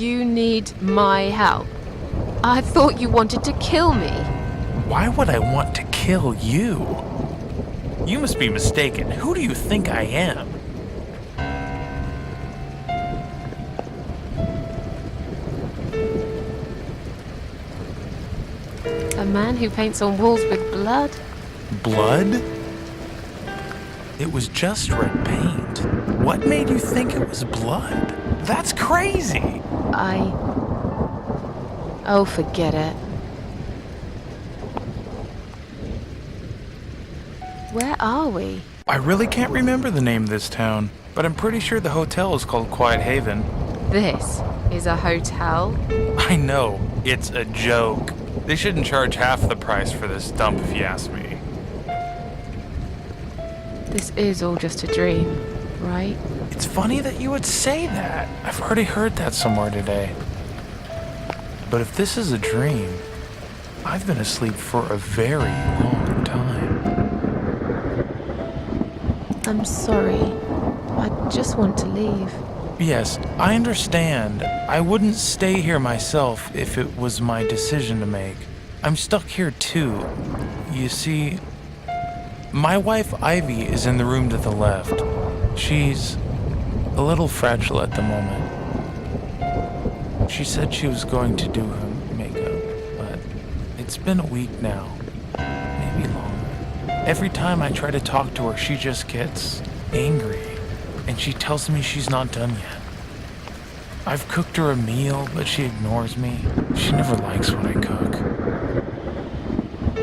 You need my help? I thought you wanted to kill me. Why would I want to kill you? You must be mistaken. Who do you think I am? A man who paints on walls with blood? Blood? It was just red paint. What made you think it was blood? That's crazy. Oh, forget it. Where are we? I really can't remember the name of this town, but I'm pretty sure the hotel is called Quiet Haven. This is a hotel? I know, it's a joke. They shouldn't charge half the price for this dump if you ask me. This is all just a dream, right? It's funny that you would say that. I've already heard that somewhere today. But if this is a dream, I've been asleep for a very long time. I'm sorry. I just want to leave. Yes, I understand. I wouldn't stay here myself if it was my decision to make. I'm stuck here too. You see, my wife Ivy is in the room to the left. She's a little fragile at the moment. She said she was going to do her makeup, but it's been a week now, maybe longer. Every time I try to talk to her, she just gets angry, and she tells me she's not done yet. I've cooked her a meal, but she ignores me. She never likes what I cook.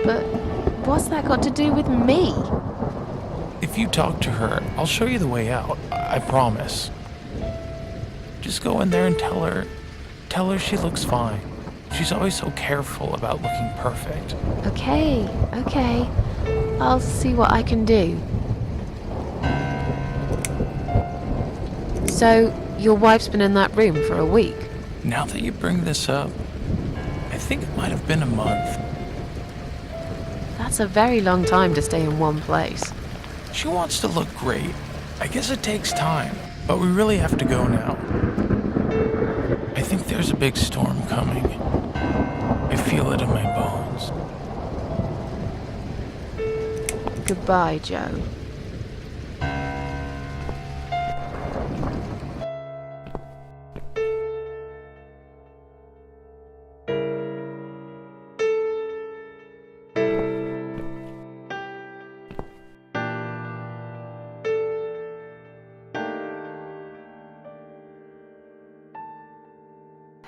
But what's that got to do with me? If you talk to her, I'll show you the way out. I promise. Just go in there and tell her she looks fine. She's always so careful about looking perfect. Okay. I'll see what I can do. So, your wife's been in that room for a week? Now that you bring this up, I think it might have been a month. That's a very long time to stay in one place. She wants to look great. I guess it takes time, but we really have to go now. I think there's a big storm coming. I feel it in my bones. Goodbye, Joe.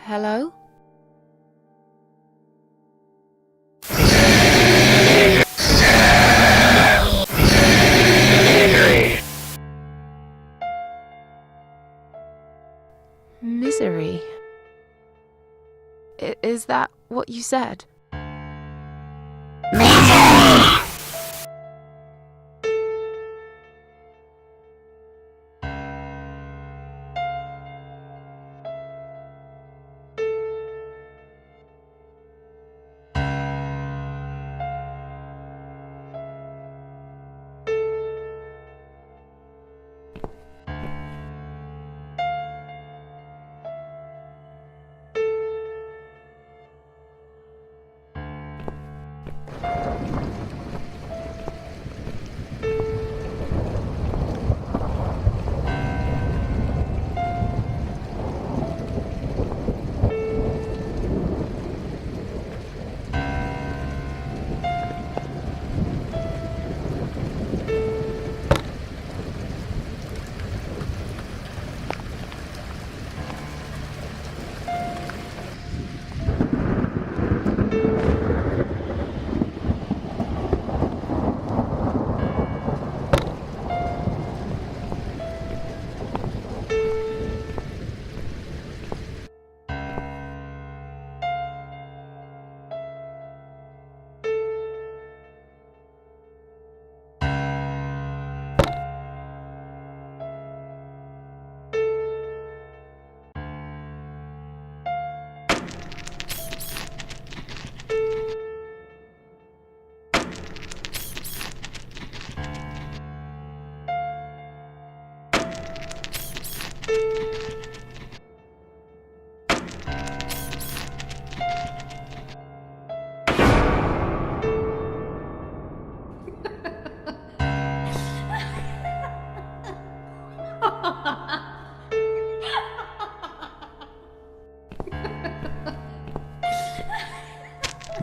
Hello? Misery. Is that what you said?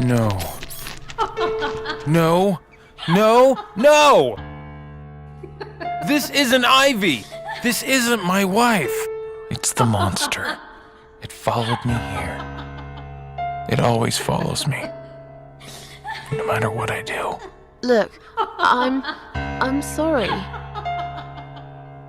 No. No. No. No! This isn't Ivy! This isn't my wife! It's the monster. It followed me here. It always follows me. No matter what I do. Look, I'm sorry.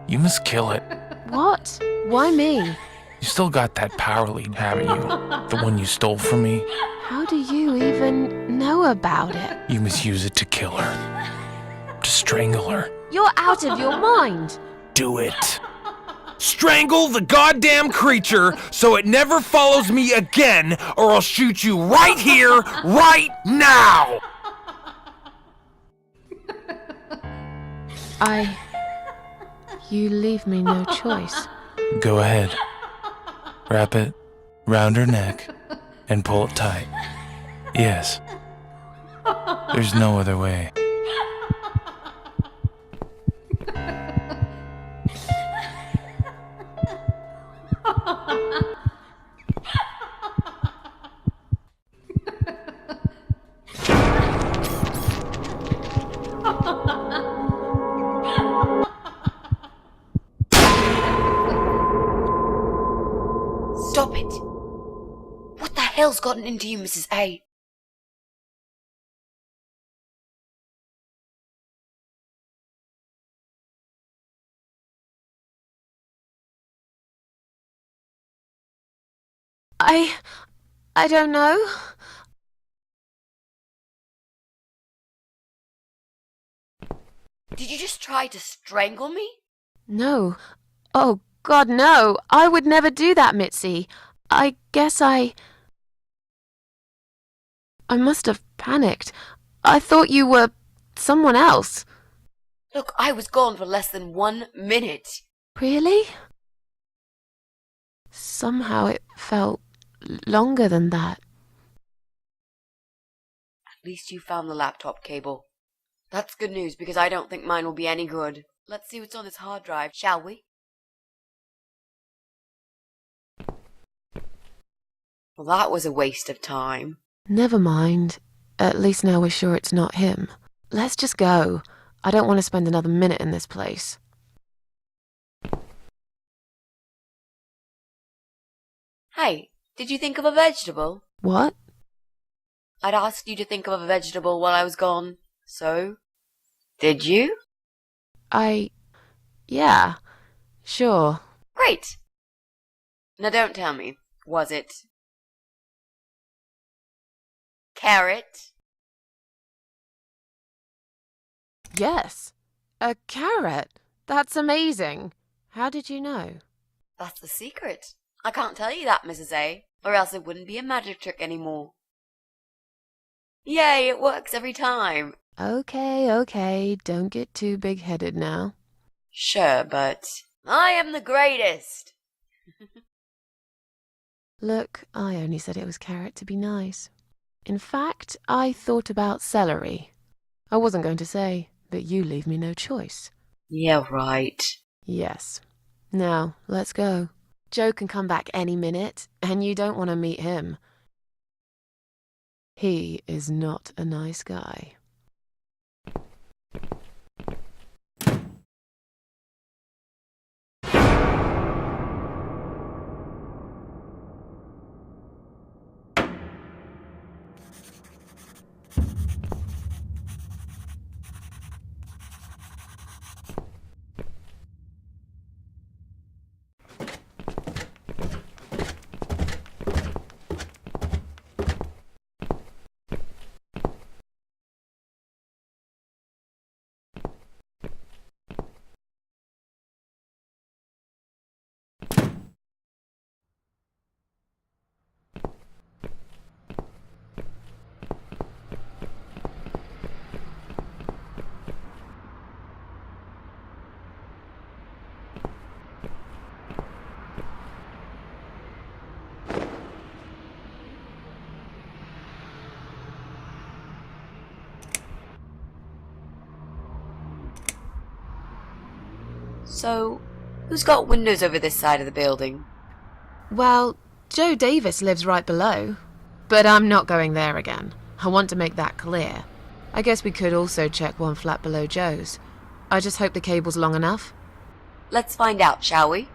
You must kill it. What? Why me? You still got that power lead, haven't you? The one you stole from me? How do you even know about it? You must use it to kill her. To strangle her. You're out of your mind. Do it. Strangle the goddamn creature so it never follows me again, or I'll shoot you right here, right now! You leave me no choice. Go ahead. Wrap it round her neck and pull it tight. Yes. There's no other way. Stop it! What the hell's gotten into you, Mrs. A? I don't know. Did you just try to strangle me? No. Oh, God, no. I would never do that, Mitzi. I guess I must have panicked. I thought you were someone else. Look, I was gone for less than 1 minute. Really? Somehow it felt longer than that. At least you found the laptop cable. That's good news because I don't think mine will be any good. Let's see what's on this hard drive, shall we? Well, that was a waste of time. Never mind. At least now we're sure it's not him. Let's just go. I don't want to spend another minute in this place. Hey, did you think of a vegetable? What? I'd asked you to think of a vegetable while I was gone. So, did you? Yeah, sure. Great! Now don't tell me, was it carrot? Yes. A carrot. That's amazing. How did you know? That's the secret. I can't tell you that, Mrs. A, or else it wouldn't be a magic trick anymore. Yay, it works every time. Okay, don't get too big-headed now. Sure, but I am the greatest. Look, I only said it was carrot to be nice. In fact, I thought about celery. I wasn't going to say, but you leave me no choice. Yeah, right. Yes. Now, let's go. Joe can come back any minute, and you don't want to meet him. He is not a nice guy. So, who's got windows over this side of the building? Well, Joe Davis lives right below. But I'm not going there again. I want to make that clear. I guess we could also check one flat below Joe's. I just hope the cable's long enough. Let's find out, shall we?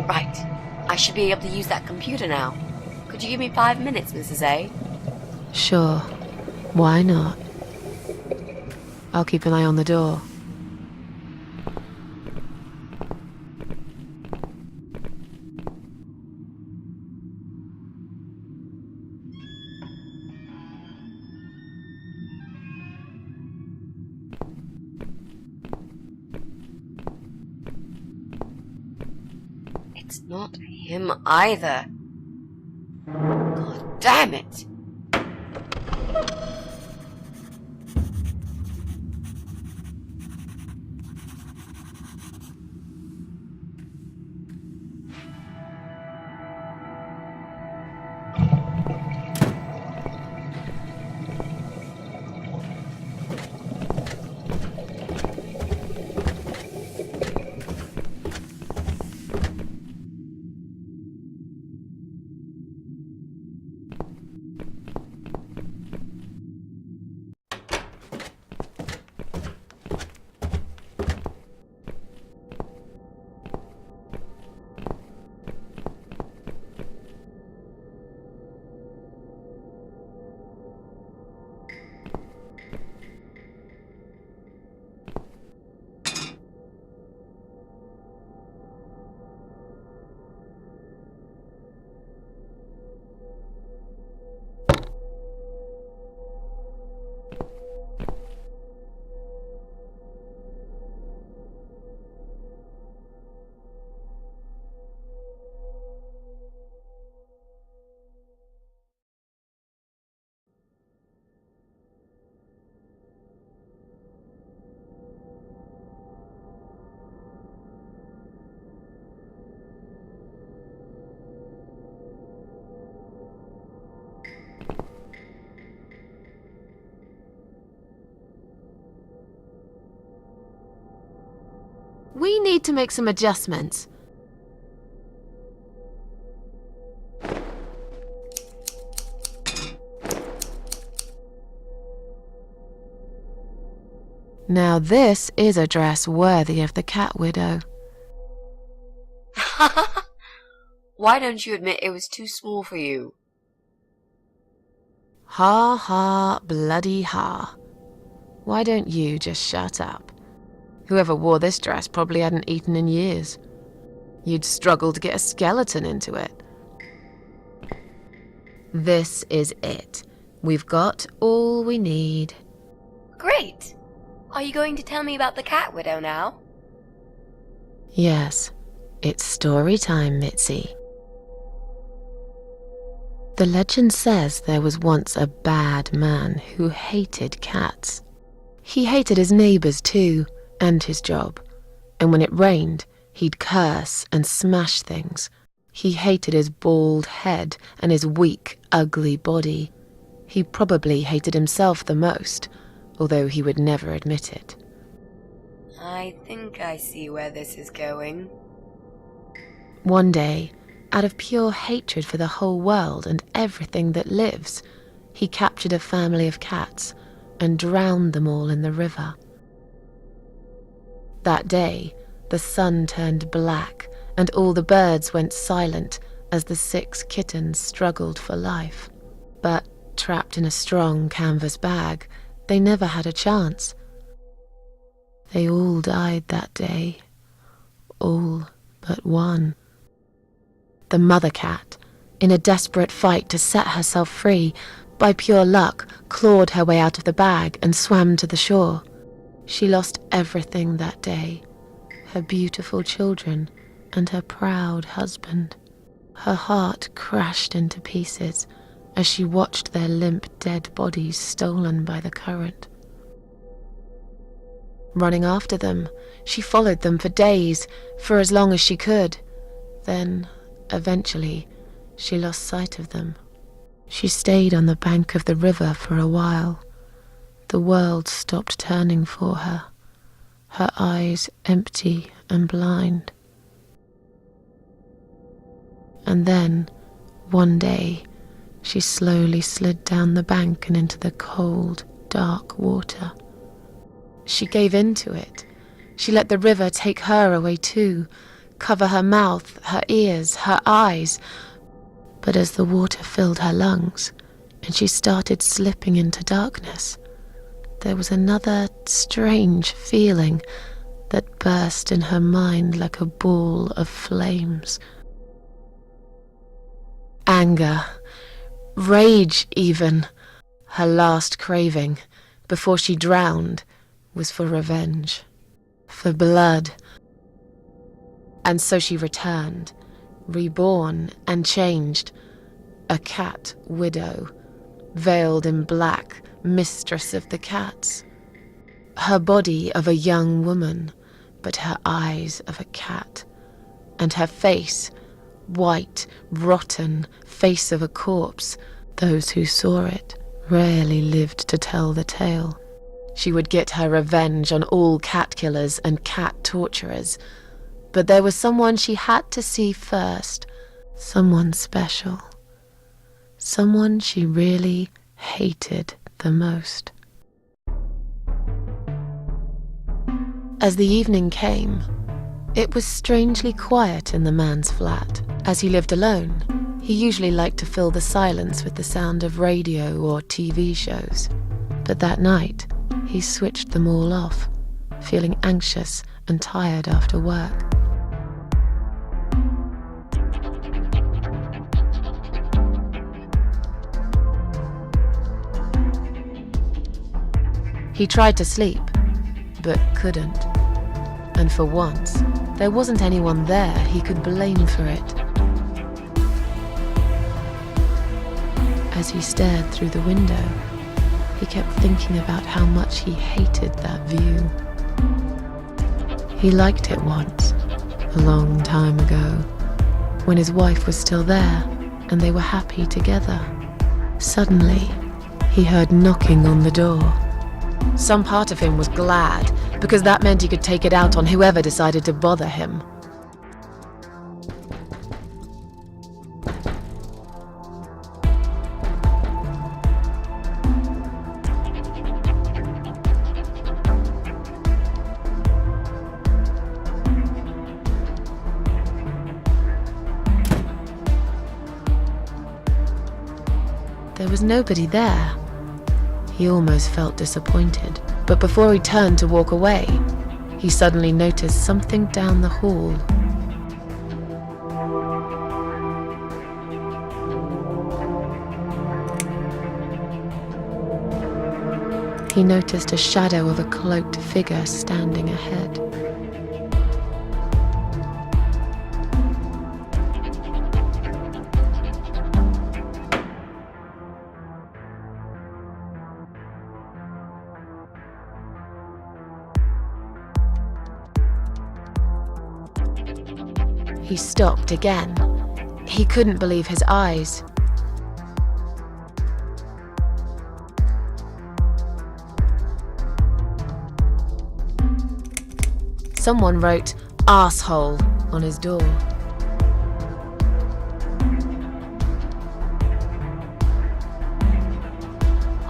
Right. I should be able to use that computer now. Could you give me 5 minutes, Mrs. A? Sure. Why not? I'll keep an eye on the door. It's not him either. God damn it! We need to make some adjustments. Now this is a dress worthy of the cat widow. Why don't you admit it was too small for you? Ha ha, bloody ha. Why don't you just shut up? Whoever wore this dress probably hadn't eaten in years. You'd struggle to get a skeleton into it. This is it. We've got all we need. Great! Are you going to tell me about the cat widow now? Yes, it's story time, Mitzi. The legend says there was once a bad man who hated cats. He hated his neighbors too, and his job. And when it rained, he'd curse and smash things. He hated his bald head and his weak, ugly body. He probably hated himself the most, although he would never admit it. I think I see where this is going. One day, out of pure hatred for the whole world and everything that lives, he captured a family of cats and drowned them all in the river. That day, the sun turned black and all the birds went silent as the 6 kittens struggled for life. But trapped in a strong canvas bag, they never had a chance. They all died that day, all but one. The mother cat, in a desperate fight to set herself free, by pure luck clawed her way out of the bag and swam to the shore. She lost everything that day, her beautiful children and her proud husband. Her heart crashed into pieces as she watched their limp dead bodies stolen by the current. Running after them, she followed them for days, for as long as she could. Then, eventually, she lost sight of them. She stayed on the bank of the river for a while. The world stopped turning for her, her eyes empty and blind. And then, one day, she slowly slid down the bank and into the cold, dark water. She gave in to it. She let the river take her away too, cover her mouth, her ears, her eyes. But as the water filled her lungs and she started slipping into darkness, there was another strange feeling that burst in her mind like a ball of flames. Anger, rage even. Her last craving, before she drowned, was for revenge, for blood. And so she returned, reborn and changed, a cat widow, veiled in black, mistress of the cats. Her body of a young woman, but her eyes of a cat, and her face, white, rotten, face of a corpse. Those who saw it rarely lived to tell the tale. She would get her revenge on all cat killers and cat torturers, but there was someone she had to see first, someone special, someone she really hated the most. As the evening came, it was strangely quiet in the man's flat. As he lived alone, he usually liked to fill the silence with the sound of radio or TV shows. But that night, he switched them all off, feeling anxious and tired after work. He tried to sleep, but couldn't. And for once, there wasn't anyone there he could blame for it. As he stared through the window, he kept thinking about how much he hated that view. He liked it once, a long time ago, when his wife was still there and they were happy together. Suddenly, he heard knocking on the door. Some part of him was glad, because that meant he could take it out on whoever decided to bother him. There was nobody there. He almost felt disappointed, but before he turned to walk away, he suddenly noticed something down the hall. He noticed a shadow of a cloaked figure standing ahead. He stopped again. He couldn't believe his eyes. Someone wrote "asshole" on his door.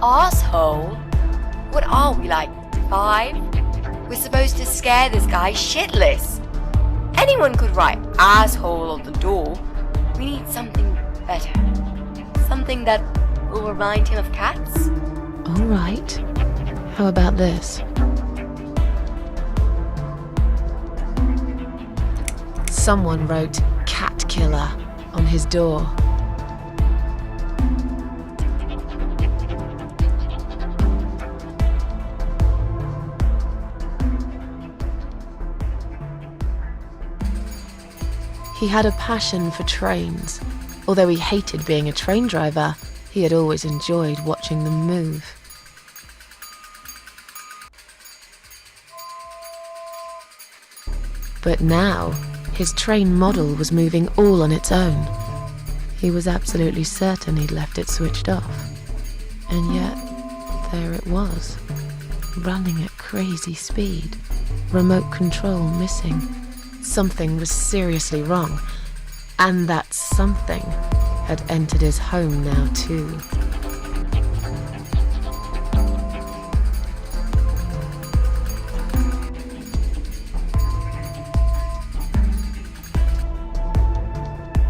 Asshole? What are we, like 5? We're supposed to scare this guy shitless. Anyone could write asshole on the door. We need something better. Something that will remind him of cats. All right. How about this? Someone wrote cat killer on his door. He had a passion for trains. Although he hated being a train driver, he had always enjoyed watching them move. But now, his train model was moving all on its own. He was absolutely certain he'd left it switched off. And yet, there it was, running at crazy speed, remote control missing. Something was seriously wrong, and that something had entered his home now too.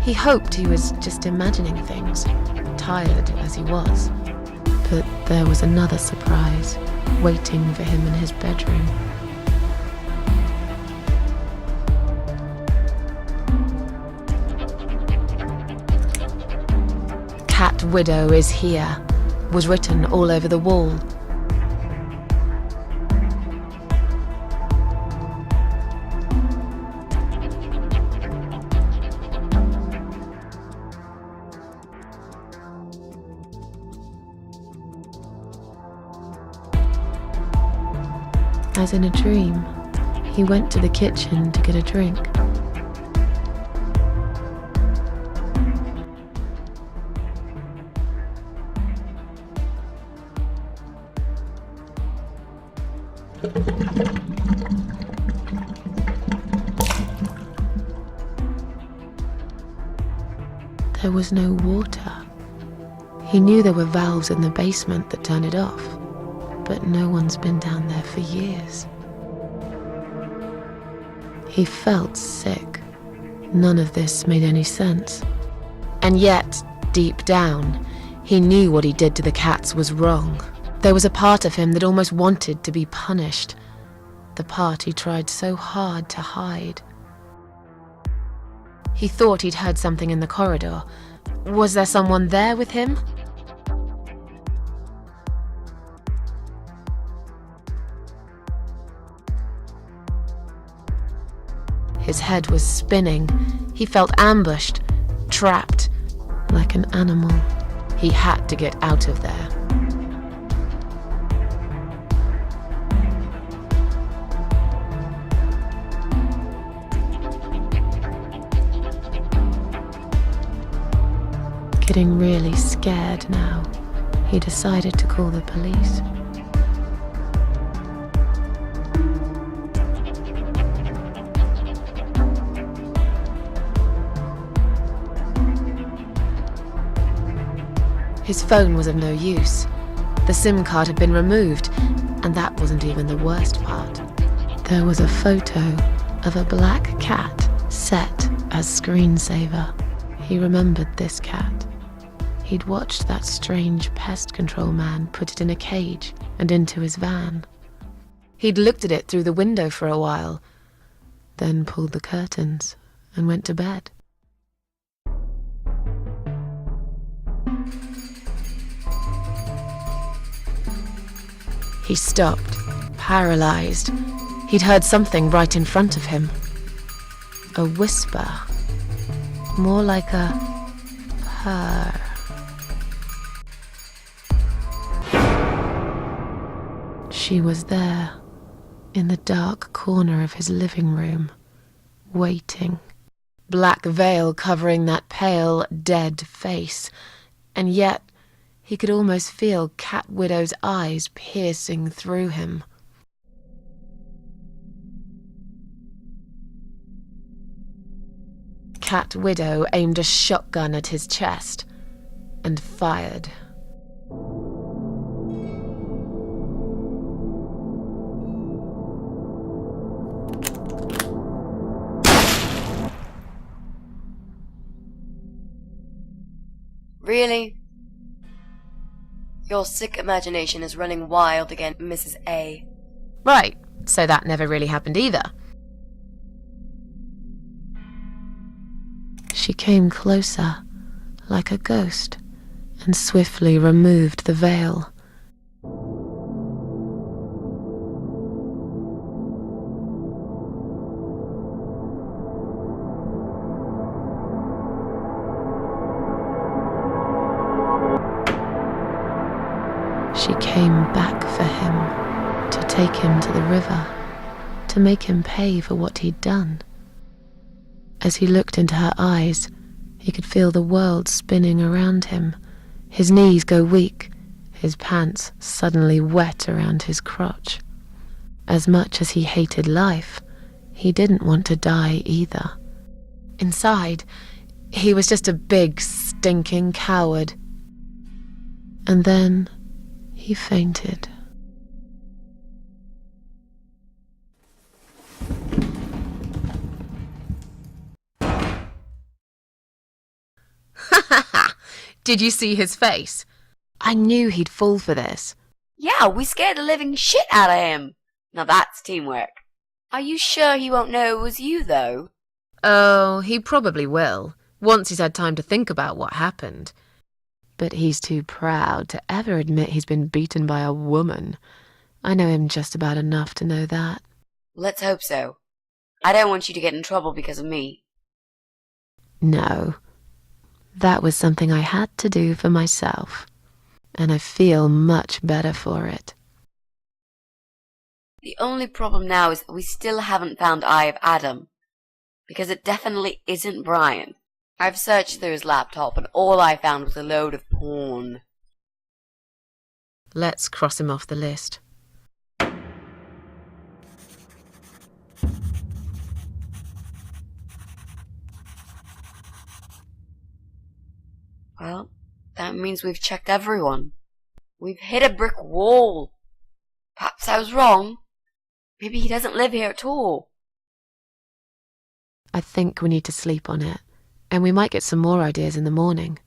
He hoped he was just imagining things, tired as he was. But there was another surprise waiting for him in his bedroom. Cat Widow is here, was written all over the wall. As in a dream, he went to the kitchen to get a drink. There was no water. He knew there were valves in the basement that turned it off, but no one's been down there for years. He felt sick. None of this made any sense. And yet, deep down, he knew what he did to the cats was wrong. There was a part of him that almost wanted to be punished. The part he tried so hard to hide. He thought he'd heard something in the corridor. Was there someone there with him? His head was spinning. He felt ambushed, trapped, like an animal. He had to get out of there. Getting really scared now, he decided to call the police. His phone was of no use. The SIM card had been removed, and that wasn't even the worst part. There was a photo of a black cat set as screensaver. He remembered this cat. He'd watched that strange pest control man put it in a cage and into his van. He'd looked at it through the window for a while, then pulled the curtains and went to bed. He stopped, paralyzed. He'd heard something right in front of him. A whisper, more like a purr. She was there, in the dark corner of his living room, waiting. Black veil covering that pale, dead face, and yet he could almost feel Cat Widow's eyes piercing through him. Cat Widow aimed a shotgun at his chest and fired. Really? Your sick imagination is running wild again, Mrs. A. Right, so that never really happened either. She came closer, like a ghost, and swiftly removed the veil. She came back for him, to take him to the river, to make him pay for what he'd done. As he looked into her eyes, he could feel the world spinning around him, his knees go weak, his pants suddenly wet around his crotch. As much as he hated life, he didn't want to die either. Inside, he was just a big, stinking coward. And then he fainted. Did you see his face? I knew he'd fall for this. Yeah, we scared the living shit out of him. Now that's teamwork. Are you sure he won't know it was you, though? Oh, he probably will, once he's had time to think about what happened. But he's too proud to ever admit he's been beaten by a woman. I know him just about enough to know that. Let's hope so. I don't want you to get in trouble because of me. No. That was something I had to do for myself, and I feel much better for it. The only problem now is that we still haven't found Eye of Adam, because it definitely isn't Brian. I've searched through his laptop and all I found was a load of porn. Let's cross him off the list. Well, that means we've checked everyone. We've hit a brick wall. Perhaps I was wrong. Maybe he doesn't live here at all. I think we need to sleep on it, and we might get some more ideas in the morning.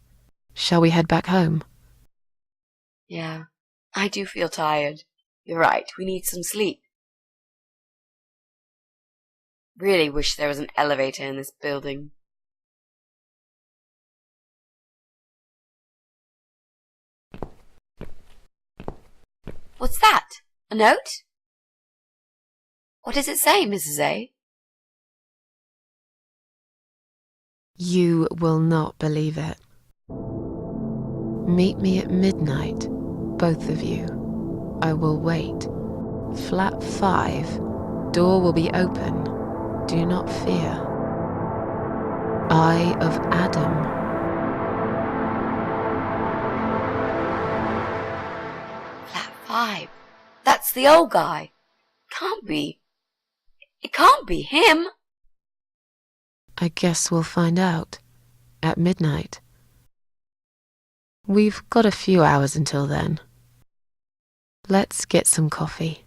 Shall we head back home? Yeah, I do feel tired. You're right, we need some sleep. Really wish there was an elevator in this building. What's that? A note? What does it say, Mrs. A? You will not believe it. Meet me at midnight, both of you. I will wait. Flat 5. Door will be open. Do not fear. Eye of Adam. Flat 5. That's the old guy. Can't be. It can't be him. I guess we'll find out. At midnight. We've got a few hours until then. Let's get some coffee.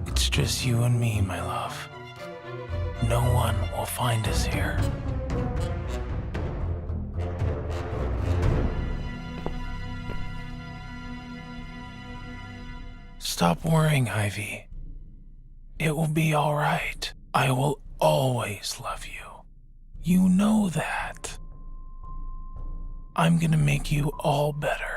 It's just you and me, my love. No one will find us here. Stop worrying, Ivy. It will be all right. I will always love you. You know that. I'm gonna make you all better.